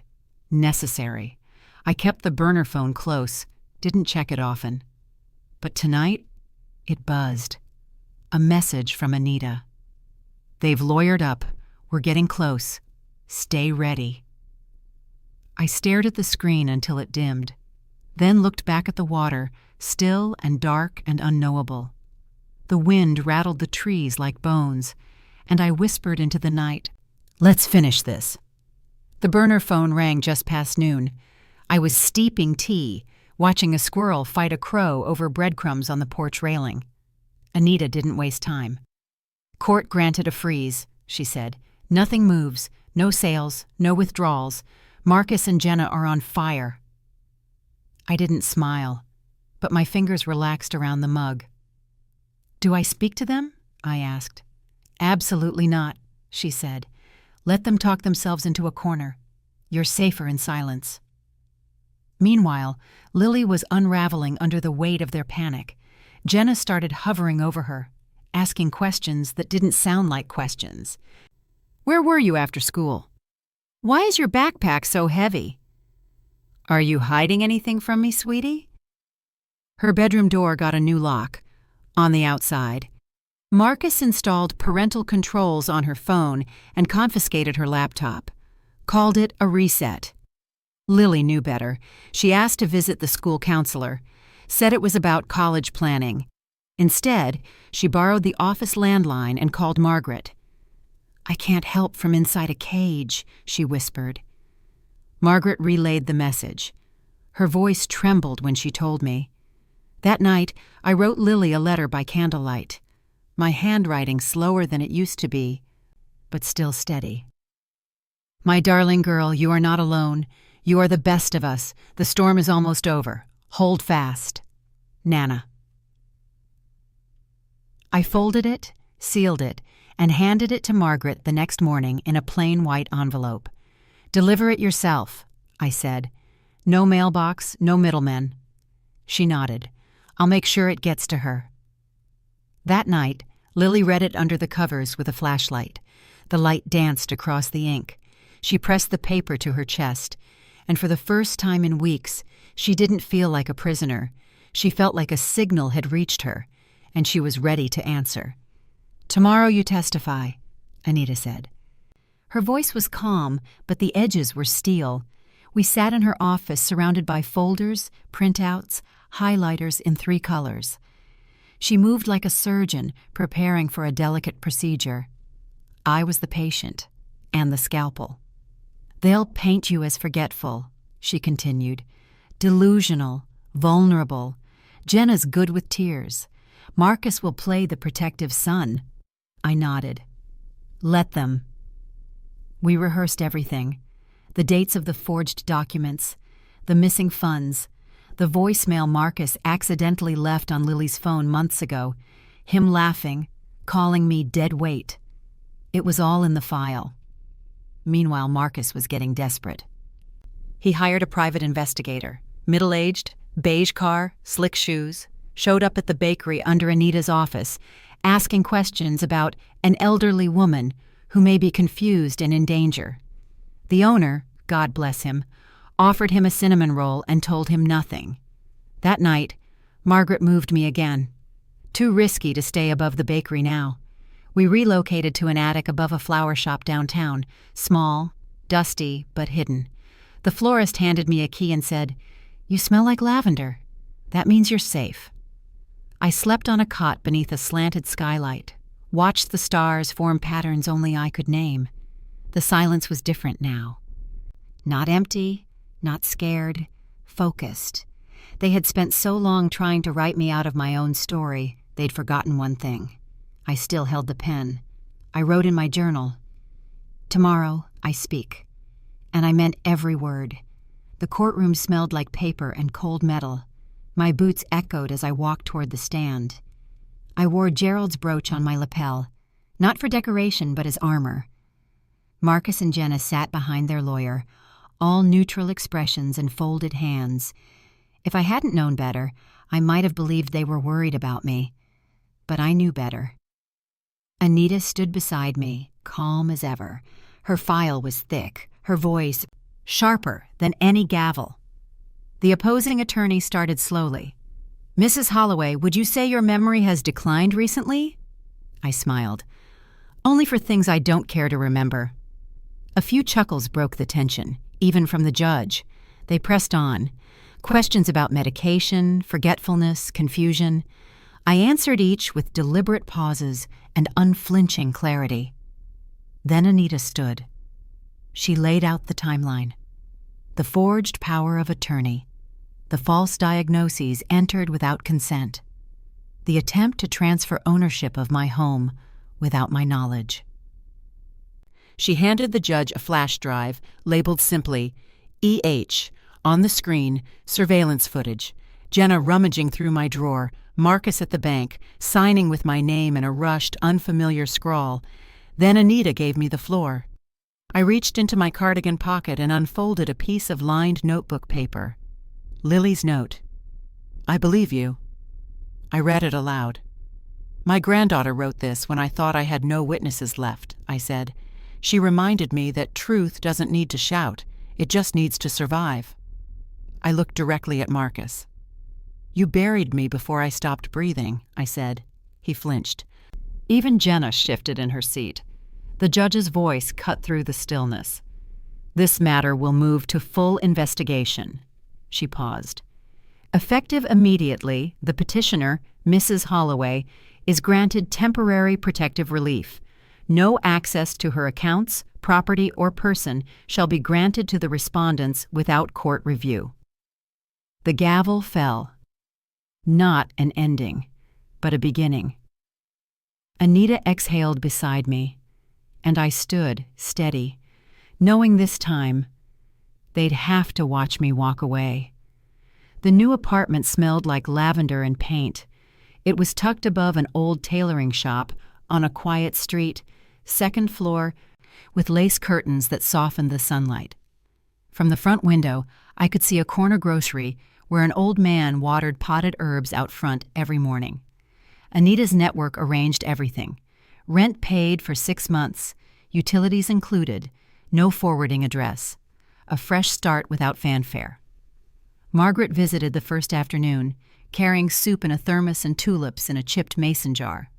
necessary. I kept the burner phone close, didn't check it often. But tonight, it buzzed. A message from Anita. "They've lawyered up. We're getting close. Stay ready." I stared at the screen until it dimmed, then looked back at the water, still and dark and unknowable. The wind rattled the trees like bones, and I whispered into the night, "Let's finish this." The burner phone rang just past noon. I was steeping tea, watching a squirrel fight a crow over breadcrumbs on the porch railing. Anita didn't waste time. "Court granted a freeze," she said. "Nothing moves, no sales, no withdrawals. Marcus and Jenna are on fire." I didn't smile, but my fingers relaxed around the mug. "Do I speak to them?" I asked. "Absolutely not," she said. "Let them talk themselves into a corner. You're safer in silence." Meanwhile, Lily was unraveling under the weight of their panic. Jenna started hovering over her, asking questions that didn't sound like questions. "Where were you after school? Why is your backpack so heavy? Are you hiding anything from me, sweetie?" Her bedroom door got a new lock, on the outside. Marcus installed parental controls on her phone and confiscated her laptop. Called it a reset. Lily knew better. She asked to visit the school counselor, said it was about college planning. Instead, she borrowed the office landline and called Margaret. "I can't help from inside a cage," she whispered. Margaret relayed the message. Her voice trembled when she told me. That night, I wrote Lily a letter by candlelight. My handwriting slower than it used to be, but still steady. "My darling girl, you are not alone. You are the best of us. The storm is almost over. Hold fast. Nana." I folded it, sealed it, and handed it to Margaret the next morning in a plain white envelope. "Deliver it yourself," I said. "No mailbox, no middlemen." She nodded. "I'll make sure it gets to her." That night, Lily read it under the covers with a flashlight. The light danced across the ink. She pressed the paper to her chest, and for the first time in weeks, she didn't feel like a prisoner. She felt like a signal had reached her, and she was ready to answer. "Tomorrow you testify," Anita said. Her voice was calm, but the edges were steel. We sat in her office surrounded by folders, printouts, highlighters in 3 colors. She moved like a surgeon preparing for a delicate procedure. I was the patient, and the scalpel. "They'll paint you as forgetful," she continued. "Delusional, vulnerable. Jenna's good with tears. Marcus will play the protective son." I nodded. "Let them." We rehearsed everything. The dates of the forged documents, the missing funds, the voicemail Marcus accidentally left on Lily's phone months ago, him laughing, calling me dead weight. It was all in the file. Meanwhile, Marcus was getting desperate. He hired a private investigator, middle-aged, beige car, slick shoes, showed up at the bakery under Anita's office, asking questions about an elderly woman who may be confused and in danger. The owner, God bless him, offered him a cinnamon roll and told him nothing. That night, Margaret moved me again. Too risky to stay above the bakery now. We relocated to an attic above a flower shop downtown, small, dusty, but hidden. The florist handed me a key and said, "You smell like lavender. That means you're safe." I slept on a cot beneath a slanted skylight, watched the stars form patterns only I could name. The silence was different now. Not empty, not scared, focused. They had spent so long trying to write me out of my own story, they'd forgotten one thing. I still held the pen. I wrote in my journal, "Tomorrow I speak." And I meant every word. The courtroom smelled like paper and cold metal. My boots echoed as I walked toward the stand. I wore Gerald's brooch on my lapel, not for decoration but as armor. Marcus and Jenna sat behind their lawyer, all neutral expressions and folded hands. If I hadn't known better, I might have believed they were worried about me. But I knew better. Anita stood beside me, calm as ever. Her file was thick, her voice sharper than any gavel. The opposing attorney started slowly. "Mrs. Holloway, would you say your memory has declined recently?" I smiled. "Only for things I don't care to remember." A few chuckles broke the tension, even from the judge. They pressed on. Questions about medication, forgetfulness, confusion. I answered each with deliberate pauses and unflinching clarity. Then Anita stood. She laid out the timeline. The forged power of attorney. The false diagnoses entered without consent. The attempt to transfer ownership of my home without my knowledge. She handed the judge a flash drive labeled simply EH. On the screen, surveillance footage. Jenna rummaging through my drawer, Marcus at the bank, signing with my name in a rushed, unfamiliar scrawl. Then Anita gave me the floor. I reached into my cardigan pocket and unfolded a piece of lined notebook paper. Lily's note. "I believe you." I read it aloud. "My granddaughter wrote this when I thought I had no witnesses left," I said. "She reminded me that truth doesn't need to shout. It just needs to survive." I looked directly at Marcus. "You buried me before I stopped breathing," I said. He flinched. Even Jenna shifted in her seat. The judge's voice cut through the stillness. "This matter will move to full investigation." She paused. "Effective immediately, the petitioner, Mrs. Holloway, is granted temporary protective relief. No access to her accounts, property, or person shall be granted to the respondents without court review." The gavel fell. Not an ending, but a beginning. Anita exhaled beside me, and I stood steady, knowing this time they'd have to watch me walk away. The new apartment smelled like lavender and paint. It was tucked above an old tailoring shop on a quiet street, second floor, with lace curtains that softened the sunlight. From the front window, I could see a corner grocery where an old man watered potted herbs out front every morning. Anita's network arranged everything. Rent paid for 6 months, utilities included, no forwarding address. A fresh start without fanfare. Margaret visited the first afternoon, carrying soup in a thermos and tulips in a chipped mason jar.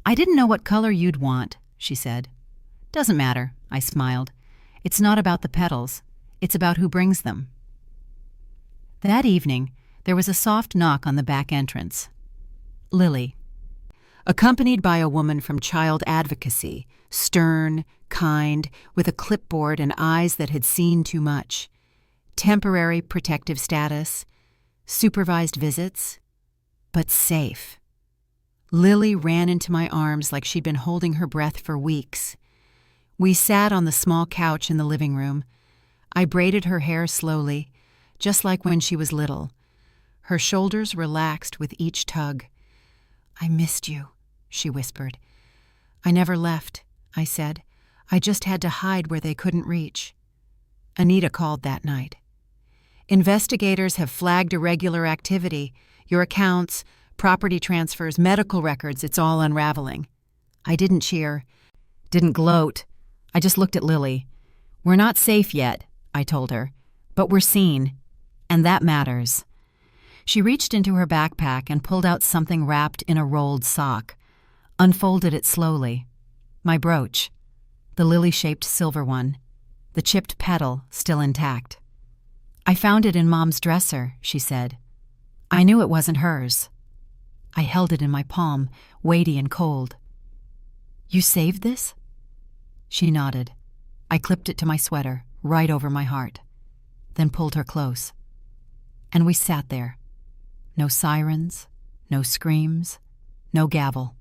"I didn't know what color you'd want," she said. "Doesn't matter," I smiled. "It's not about the petals. It's about who brings them." That evening, there was a soft knock on the back entrance. Lily, accompanied by a woman from child advocacy, stern, kind, with a clipboard and eyes that had seen too much. Temporary protective status, supervised visits, but safe. Lily ran into my arms like she'd been holding her breath for weeks. We sat on the small couch in the living room. I braided her hair slowly, just like when she was little. Her shoulders relaxed with each tug. "I missed you," she whispered. "I never left," I said. "I just had to hide where they couldn't reach." Anita called that night. "Investigators have flagged irregular activity. Your accounts, property transfers, medical records, it's all unraveling." I didn't cheer, didn't gloat. I just looked at Lily. "We're not safe yet," I told her, "but we're seen, and that matters." She reached into her backpack and pulled out something wrapped in a rolled sock, unfolded it slowly. My brooch, the lily-shaped silver one, the chipped petal still intact. "I found it in Mom's dresser," she said. "I knew it wasn't hers." I held it in my palm, weighty and cold. "You saved this?" She nodded. I clipped it to my sweater, right over my heart, then pulled her close. And we sat there. No sirens, no screams, no gavel.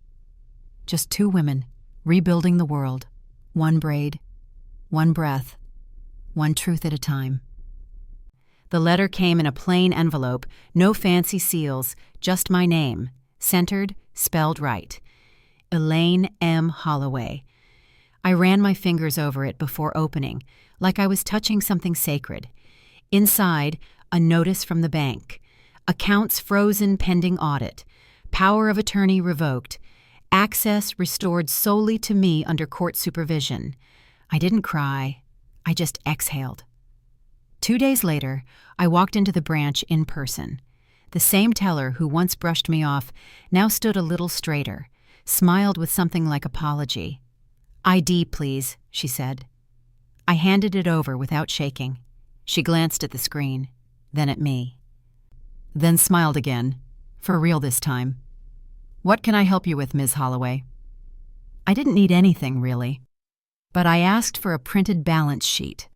Just two women, rebuilding the world, one braid, one breath, one truth at a time. The letter came in a plain envelope, no fancy seals, just my name, centered, spelled right. Elaine M. Holloway. I ran my fingers over it before opening, like I was touching something sacred. Inside, a notice from the bank. Accounts frozen pending audit. Power of attorney revoked. Access restored solely to me under court supervision. I didn't cry. I just exhaled. 2 days later, I walked into the branch in person. The same teller who once brushed me off now stood a little straighter, smiled with something like apology. "ID, please," she said. I handed it over without shaking. She glanced at the screen, then at me. Then smiled again, for real this time. "What can I help you with, Ms. Holloway?" I didn't need anything, really, but I asked for a printed balance sheet.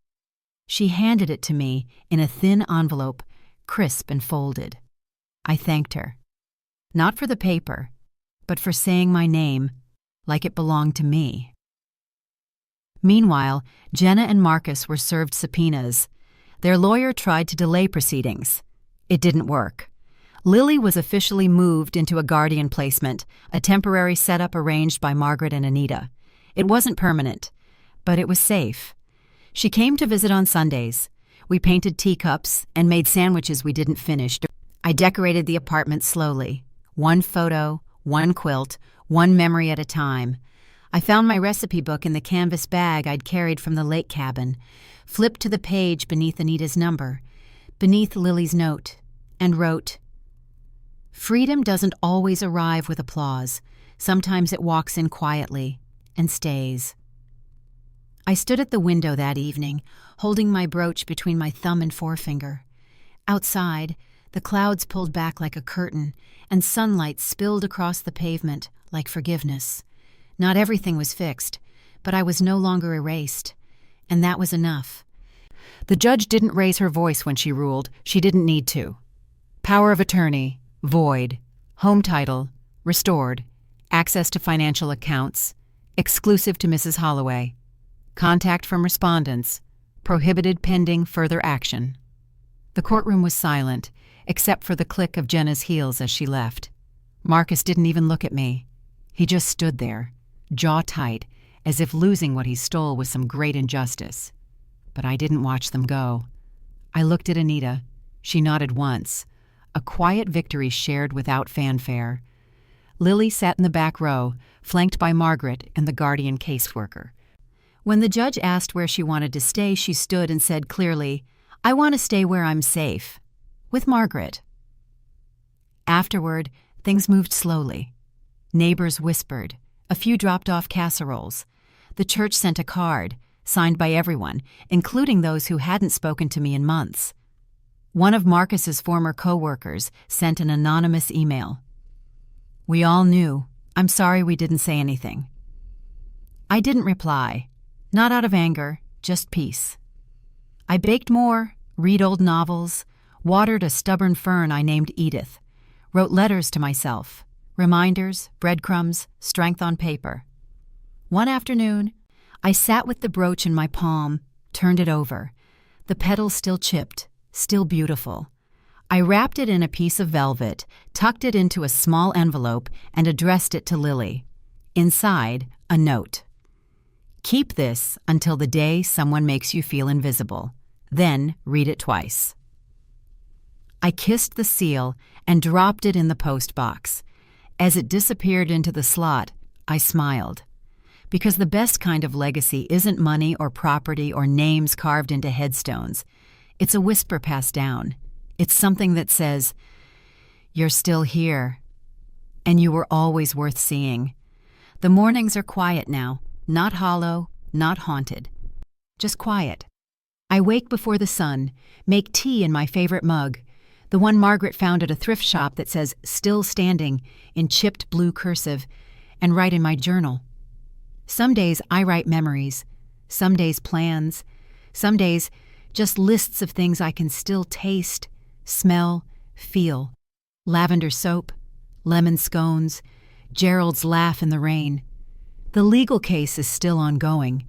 She handed it to me in a thin envelope, crisp and folded. I thanked her. Not for the paper, but for saying my name like it belonged to me. Meanwhile, Jenna and Marcus were served subpoenas. Their lawyer tried to delay proceedings. It didn't work. Lily was officially moved into a guardian placement, a temporary setup arranged by Margaret and Anita. It wasn't permanent, but it was safe. She came to visit on Sundays. We painted teacups and made sandwiches we didn't finish. I decorated the apartment slowly. One photo, one quilt, one memory at a time. I found my recipe book in the canvas bag I'd carried from the lake cabin, flipped to the page beneath Anita's number, beneath Lily's note, and wrote, "Freedom doesn't always arrive with applause. Sometimes it walks in quietly and stays." I stood at the window that evening, holding my brooch between my thumb and forefinger. Outside, the clouds pulled back like a curtain, and sunlight spilled across the pavement like forgiveness. Not everything was fixed, but I was no longer erased, and that was enough. The judge didn't raise her voice when she ruled. She didn't need to. Power of attorney, void. Home title, restored. Access to financial accounts, exclusive to Mrs. Holloway. Contact from respondents, prohibited pending further action. The courtroom was silent, except for the click of Jenna's heels as she left. Marcus didn't even look at me. He just stood there, jaw tight, as if losing what he stole was some great injustice. But I didn't watch them go. I looked at Anita. She nodded once, a quiet victory shared without fanfare. Lily sat in the back row, flanked by Margaret and the guardian caseworker. When the judge asked where she wanted to stay, she stood and said clearly, "I want to stay where I'm safe. With Margaret." Afterward, things moved slowly. Neighbors whispered. A few dropped off casseroles. The church sent a card, signed by everyone, including those who hadn't spoken to me in months. One of Marcus's former co-workers sent an anonymous email. "We all knew. I'm sorry we didn't say anything." I didn't reply. Not out of anger, just peace. I baked more, read old novels, watered a stubborn fern I named Edith, wrote letters to myself, reminders, breadcrumbs, strength on paper. One afternoon, I sat with the brooch in my palm, turned it over. The petals still chipped, still beautiful. I wrapped it in a piece of velvet, tucked it into a small envelope, and addressed it to Lily. Inside, a note. "Keep this until the day someone makes you feel invisible. Then read it twice." I kissed the seal and dropped it in the post box. As it disappeared into the slot, I smiled. Because the best kind of legacy isn't money or property or names carved into headstones. It's a whisper passed down. It's something that says, "You're still here, and you were always worth seeing." The mornings are quiet now, not hollow, not haunted. Just quiet. I wake before the sun, make tea in my favorite mug, the one Margaret found at a thrift shop that says "Still Standing" in chipped blue cursive, and write in my journal. Some days I write memories, some days plans, some days just lists of things I can still taste, smell, feel. Lavender soap, lemon scones, Gerald's laugh in the rain. The legal case is still ongoing.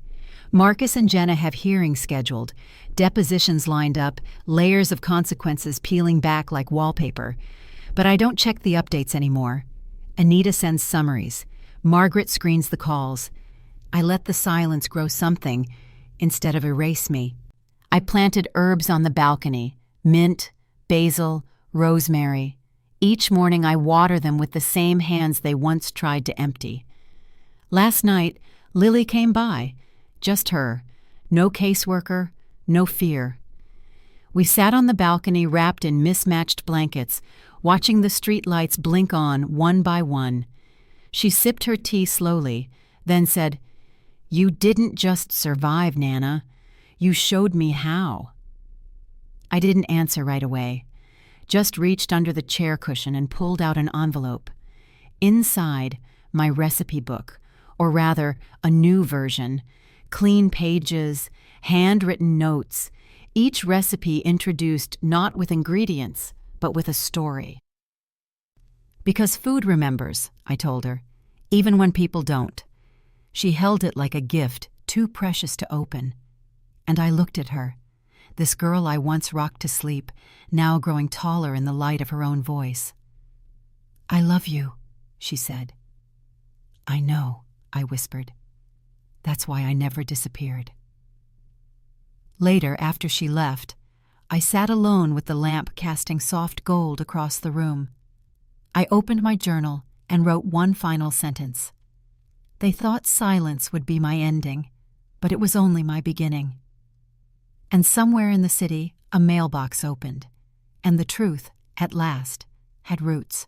Marcus and Jenna have hearings scheduled, depositions lined up, layers of consequences peeling back like wallpaper. But I don't check the updates anymore. Anita sends summaries. Margaret screens the calls. I let the silence grow something instead of erase me. I planted herbs on the balcony, mint, basil, rosemary. Each morning I water them with the same hands they once tried to empty. Last night, Lily came by, just her, no caseworker, no fear. We sat on the balcony wrapped in mismatched blankets, watching the street lights blink on one by one. She sipped her tea slowly, then said, "You didn't just survive, Nana. You showed me how." I didn't answer right away, just reached under the chair cushion and pulled out an envelope. Inside, my recipe book, or rather, a new version, clean pages, handwritten notes, each recipe introduced not with ingredients, but with a story. "Because food remembers," I told her, "even when people don't." She held it like a gift too precious to open. And I looked at her, this girl I once rocked to sleep, now growing taller in the light of her own voice. "I love you," she said. "I know," I whispered. "That's why I never disappeared." Later, after she left, I sat alone with the lamp casting soft gold across the room. I opened my journal and wrote one final sentence. They thought silence would be my ending, but it was only my beginning. And somewhere in the city, a mailbox opened, and the truth, at last, had roots.